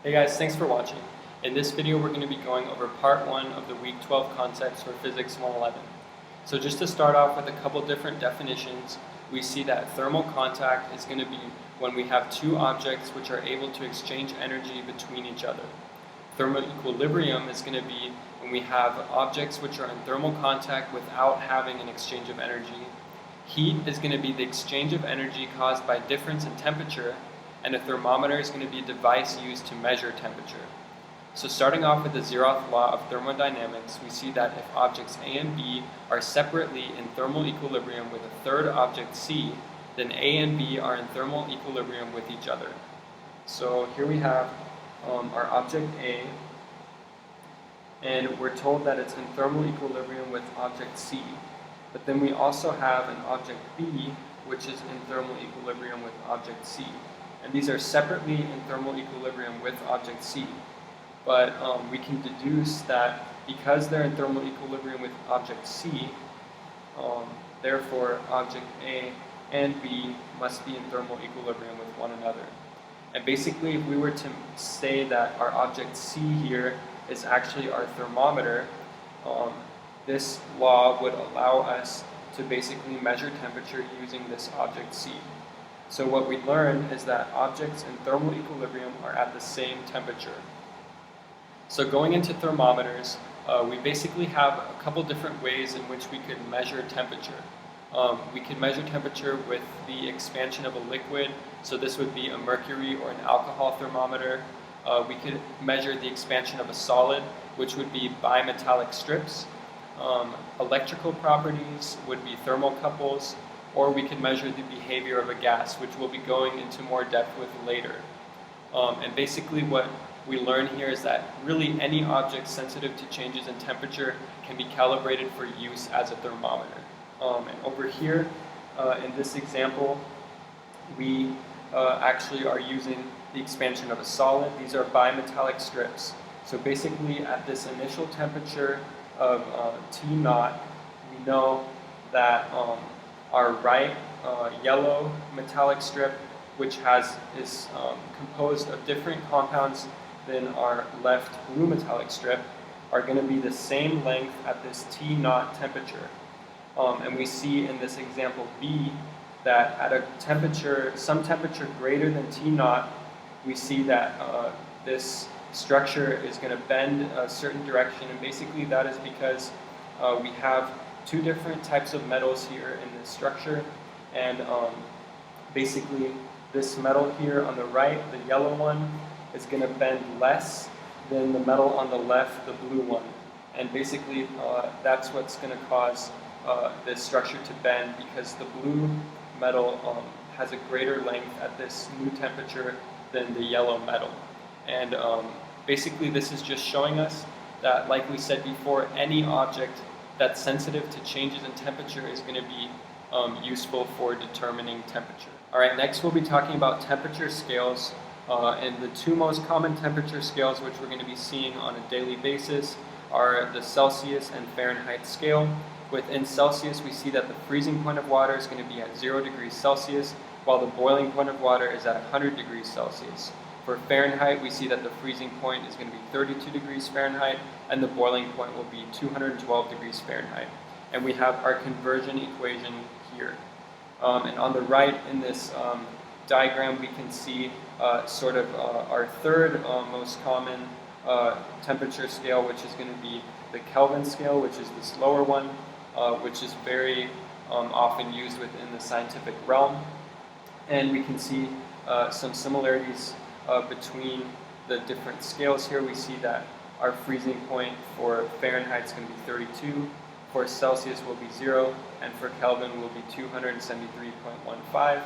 Hey guys, thanks for watching. In this video we're going to be going over part 1 of the week 12 concepts for Physics 111. So just to start off with a couple different definitions, we see that thermal contact is going to be when we have two objects which are able to exchange energy between each other. Thermal equilibrium is going to be when we have objects which are in thermal contact without having an exchange of energy. Heat is going to be the exchange of energy caused by difference in temperature, and a thermometer is going to be a device used to measure temperature. So starting off with the zeroth law of thermodynamics, we see that if objects A and B are separately in thermal equilibrium with a third object C, then A and B are in thermal equilibrium with each other. So here we have our object A, and we're told that it's in thermal equilibrium with object C. But then we also have an object B, which is in thermal equilibrium with object C. And these are separately in thermal equilibrium with object C. But we can deduce that because they're in thermal equilibrium with object C, therefore object A and B must be in thermal equilibrium with one another. And basically, if we were to say that our object C here is actually our thermometer, this law would allow us to basically measure temperature using this object C. So what we learned is that objects in thermal equilibrium are at the same temperature. So going into thermometers, we basically have a couple different ways in which we could measure temperature. We can measure temperature with the expansion of a liquid, so this would be a mercury or an alcohol thermometer. We could measure the expansion of a solid, which would be bimetallic strips. Electrical properties would be thermocouples, or we could measure the behavior of a gas, which we'll be going into more depth with later. And basically what we learn here is that really any object sensitive to changes in temperature can be calibrated for use as a thermometer. And over here, in this example, we actually are using the expansion of a solid. These are bimetallic strips. So basically at this initial temperature of T naught, we know that our right yellow metallic strip, which is composed of different compounds than our left blue metallic strip, are going to be the same length at this T naught temperature. And we see in this example B that at a temperature, some temperature greater than T naught, we see that this structure is going to bend a certain direction, and basically that is because we have two different types of metals here in this structure, and basically this metal here on the right, the yellow one, is going to bend less than the metal on the left, the blue one. And basically that's what's going to cause this structure to bend, because the blue metal has a greater length at this new temperature than the yellow metal. And basically this is just showing us that, like we said before, any object that's sensitive to changes in temperature is going to be useful for determining temperature. Alright, next we'll be talking about temperature scales, and the two most common temperature scales which we're going to be seeing on a daily basis are the Celsius and Fahrenheit scale. Within Celsius, we see that the freezing point of water is going to be at 0 degrees Celsius, while the boiling point of water is at 100 degrees Celsius. For Fahrenheit, we see that the freezing point is going to be 32 degrees Fahrenheit, and the boiling point will be 212 degrees Fahrenheit. And we have our conversion equation here. And on the right in this diagram, we can see sort of our third most common temperature scale, which is going to be the Kelvin scale, which is this lower one, which is very often used within the scientific realm. And we can see some similarities between the different scales here. We see that our freezing point for Fahrenheit is going to be 32, for Celsius will be 0, and for Kelvin will be 273.15.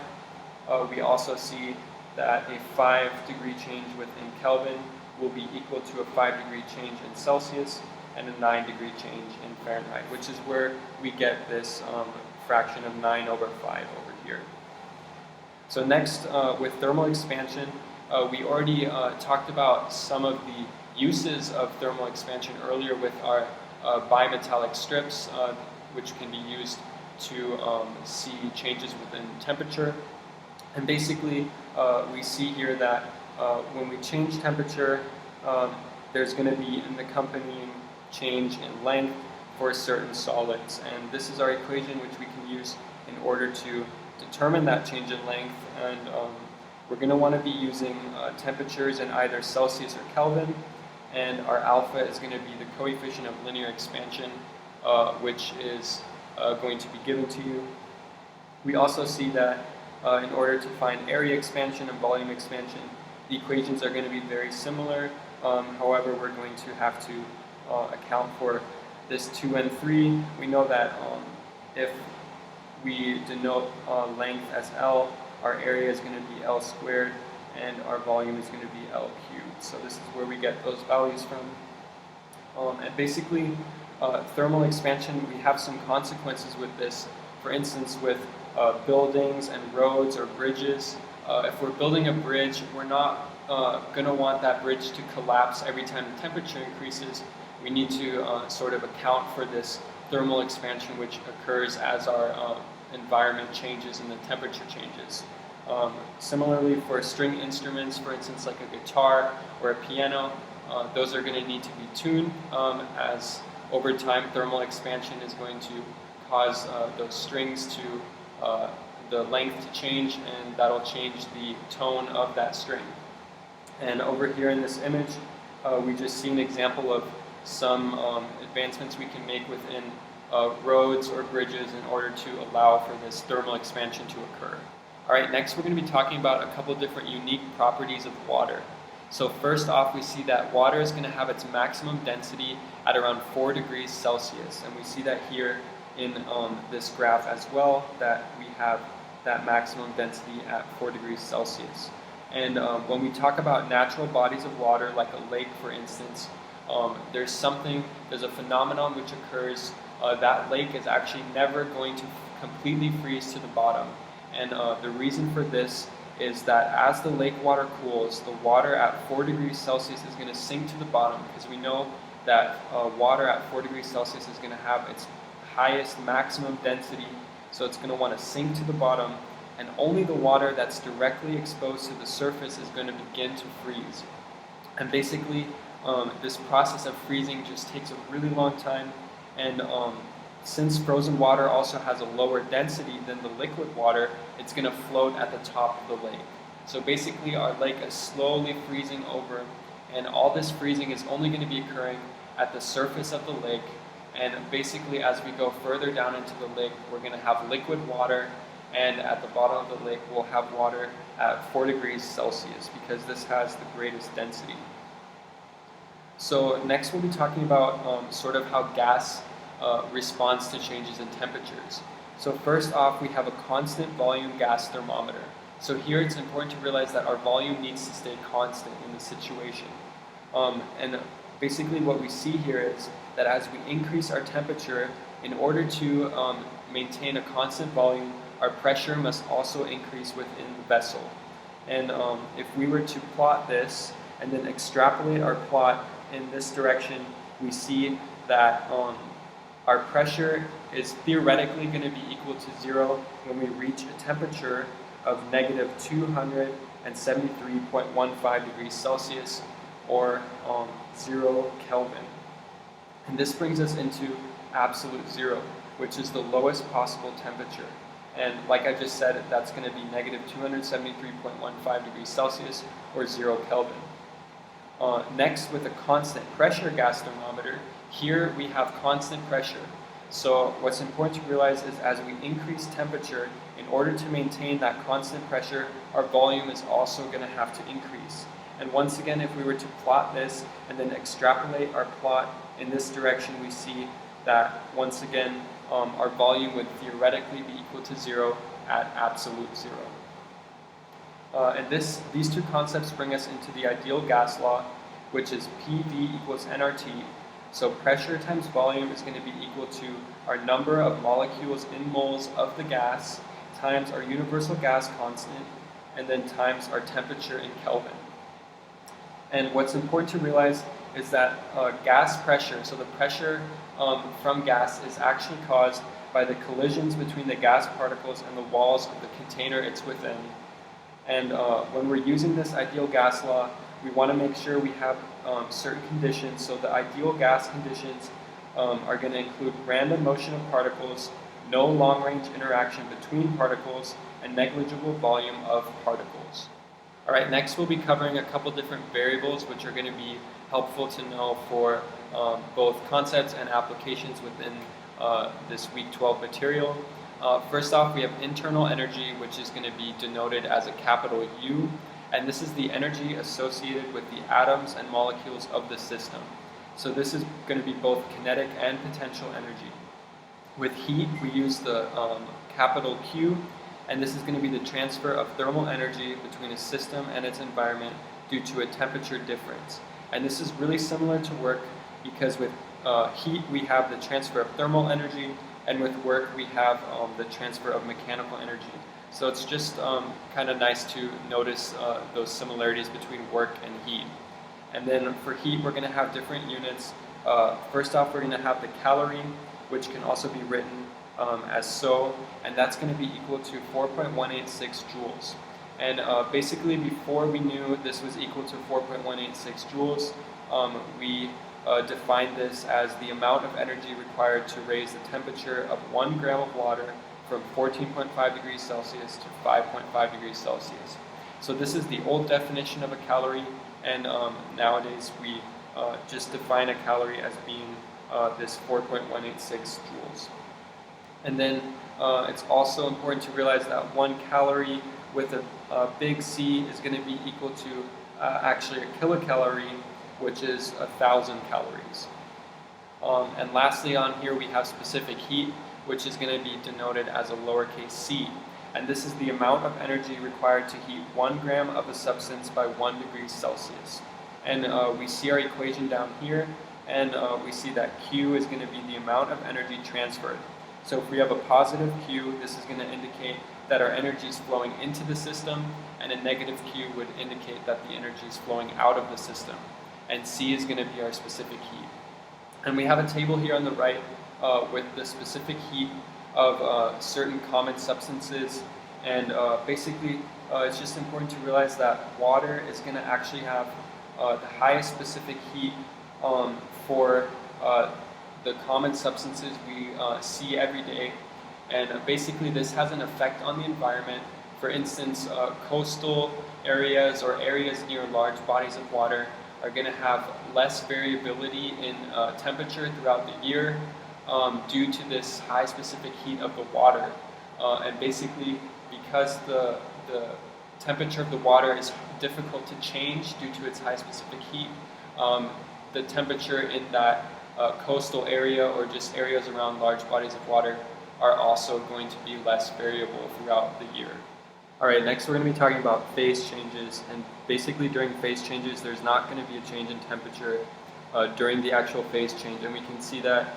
We also see that a 5-degree change within Kelvin will be equal to a 5-degree change in Celsius and a 9-degree change in Fahrenheit, which is where we get this fraction of 9 over 5 over here. So next, with thermal expansion, we already talked about some of the uses of thermal expansion earlier with our bimetallic strips, which can be used to see changes within temperature. And basically, we see here that when we change temperature, there's going to be an accompanying change in length for certain solids. And this is our equation which we can use in order to determine that change in length. And we're going to want to be using temperatures in either Celsius or Kelvin. And our alpha is going to be the coefficient of linear expansion, which is going to be given to you. We also see that in order to find area expansion and volume expansion, the equations are going to be very similar. However, we're going to have to account for this 2 and 3. We know that if we denote length as L, our area is going to be L squared, and our volume is going to be L cubed. So this is where we get those values from. And basically, thermal expansion, we have some consequences with this. For instance, with buildings and roads or bridges, if we're building a bridge, we're not going to want that bridge to collapse every time the temperature increases. We need to sort of account for this thermal expansion which occurs as our environment changes and the temperature changes. Similarly, for string instruments, for instance, like a guitar or a piano, those are going to need to be tuned as over time thermal expansion is going to cause those strings to the length to change, and that'll change the tone of that string. And over here in this image, we just see an example of some advancements we can make within roads or bridges in order to allow for this thermal expansion to occur. Alright, next we're going to be talking about a couple different unique properties of water. So first off, we see that water is going to have its maximum density at around 4 degrees Celsius. And we see that here in this graph as well, that we have that maximum density at 4 degrees Celsius. And when we talk about natural bodies of water, like a lake for instance, there's a phenomenon which occurs. That lake is actually never going to completely freeze to the bottom. And the reason for this is that as the lake water cools, the water at 4 degrees Celsius is going to sink to the bottom, because we know that water at 4 degrees Celsius is going to have its highest maximum density, so it's going to want to sink to the bottom, and only the water that's directly exposed to the surface is going to begin to freeze. And basically, this process of freezing just takes a really long time, and since frozen water also has a lower density than the liquid water, it's going to float at the top of the lake. So basically our lake is slowly freezing over, and all this freezing is only going to be occurring at the surface of the lake. And basically as we go further down into the lake, we're going to have liquid water, and at the bottom of the lake we'll have water at 4 degrees Celsius, because this has the greatest density. So next we'll be talking about sort of how gas responds to changes in temperatures. So first off, we have a constant volume gas thermometer. So here it's important to realize that our volume needs to stay constant in this situation. And basically what we see here is that as we increase our temperature, in order to maintain a constant volume, our pressure must also increase within the vessel. And if we were to plot this and then extrapolate our plot in this direction, we see that our pressure is theoretically going to be equal to 0 when we reach a temperature of negative 273.15 degrees Celsius, or 0 Kelvin. And this brings us into absolute zero, which is the lowest possible temperature. And like I just said, that's going to be negative 273.15 degrees Celsius, or 0 Kelvin. Next, with a constant pressure gas thermometer, here we have constant pressure. So what's important to realize is as we increase temperature, in order to maintain that constant pressure, our volume is also going to have to increase. And once again, if we were to plot this and then extrapolate our plot in this direction, we see that once again our volume would theoretically be equal to 0 at absolute 0. And these two concepts bring us into the ideal gas law, which is PV equals nRT. So pressure times volume is going to be equal to our number of molecules in moles of the gas times our universal gas constant, and then times our temperature in Kelvin. And what's important to realize is that gas pressure, so the pressure from gas, is actually caused by the collisions between the gas particles and the walls of the container it's within. And when we're using this ideal gas law, we want to make sure we have certain conditions. So the ideal gas conditions are going to include random motion of particles, no long-range interaction between particles, and negligible volume of particles. All right, next we'll be covering a couple different variables which are going to be helpful to know for both concepts and applications within this week 12 material. First off, we have internal energy, which is going to be denoted as a capital U, and this is the energy associated with the atoms and molecules of the system. So this is going to be both kinetic and potential energy. With heat, we use the capital Q, and this is going to be the transfer of thermal energy between a system and its environment due to a temperature difference. And this is really similar to work because with heat we have the transfer of thermal energy, and with work we have the transfer of mechanical energy. So it's just kind of nice to notice those similarities between work and heat. And then for heat we're going to have different units. First off, we're going to have the calorie, which can also be written as so, and that's going to be equal to 4.186 joules. And basically before we knew this was equal to 4.186 joules, we defined this as the amount of energy required to raise the temperature of 1 gram of water from 14.5 degrees Celsius to 5.5 degrees Celsius. So this is the old definition of a calorie, and nowadays we just define a calorie as being this 4.186 joules. And then it's also important to realize that 1 calorie with a big C is going to be equal to actually a kilocalorie, which is 1,000 calories. And lastly on here we have specific heat, which is going to be denoted as a lowercase c. And this is the amount of energy required to heat 1 gram of a substance by 1 degree Celsius. And we see our equation down here, and we see that Q is going to be the amount of energy transferred. So if we have a positive Q, this is going to indicate that our energy is flowing into the system, and a negative Q would indicate that the energy is flowing out of the system. And C is going to be our specific heat. And we have a table here on the right with the specific heat of certain common substances, and basically it's just important to realize that water is going to actually have the highest specific heat for the common substances we see every day, and basically this has an effect on the environment. For instance, coastal areas or areas near large bodies of water are going to have less variability in temperature throughout the year due to this high specific heat of the water. And basically, because the temperature of the water is difficult to change due to its high specific heat, the temperature in that coastal area or just areas around large bodies of water are also going to be less variable throughout the year. Alright, next we're going to be talking about phase changes, and basically during phase changes there's not going to be a change in temperature during the actual phase change, and we can see that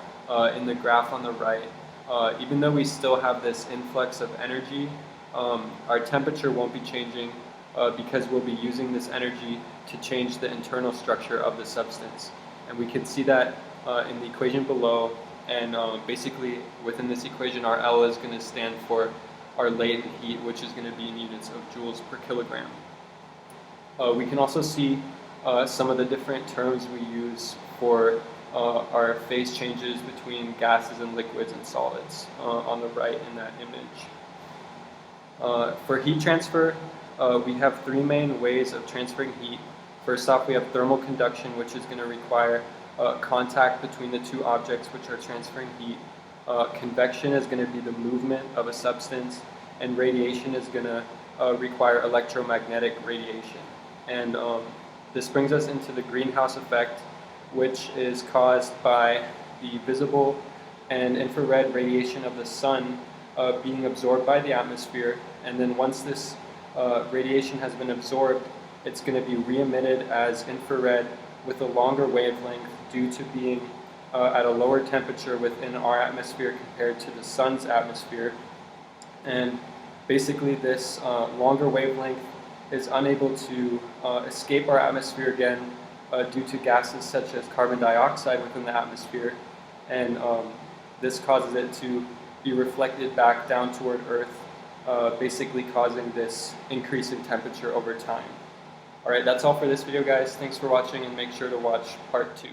in the graph on the right. Even though we still have this influx of energy, our temperature won't be changing because we'll be using this energy to change the internal structure of the substance. And we can see that in the equation below, and basically within this equation our L is going to stand for our latent heat, which is going to be in units of joules per kilogram. We can also see some of the different terms we use for our phase changes between gases and liquids and solids on the right in that image. For heat transfer, we have three main ways of transferring heat. First off, we have thermal conduction, which is going to require contact between the two objects which are transferring heat. Convection is going to be the movement of a substance, and radiation is going to require electromagnetic radiation. And this brings us into the greenhouse effect, which is caused by the visible and infrared radiation of the sun being absorbed by the atmosphere, and then once this radiation has been absorbed, it's going to be re-emitted as infrared with a longer wavelength due to being at a lower temperature within our atmosphere compared to the sun's atmosphere. And basically this longer wavelength is unable to escape our atmosphere again due to gases such as carbon dioxide within the atmosphere, and this causes it to be reflected back down toward Earth basically causing this increase in temperature over time. Alright, that's all for this video, guys. Thanks for watching, and make sure to watch part 2.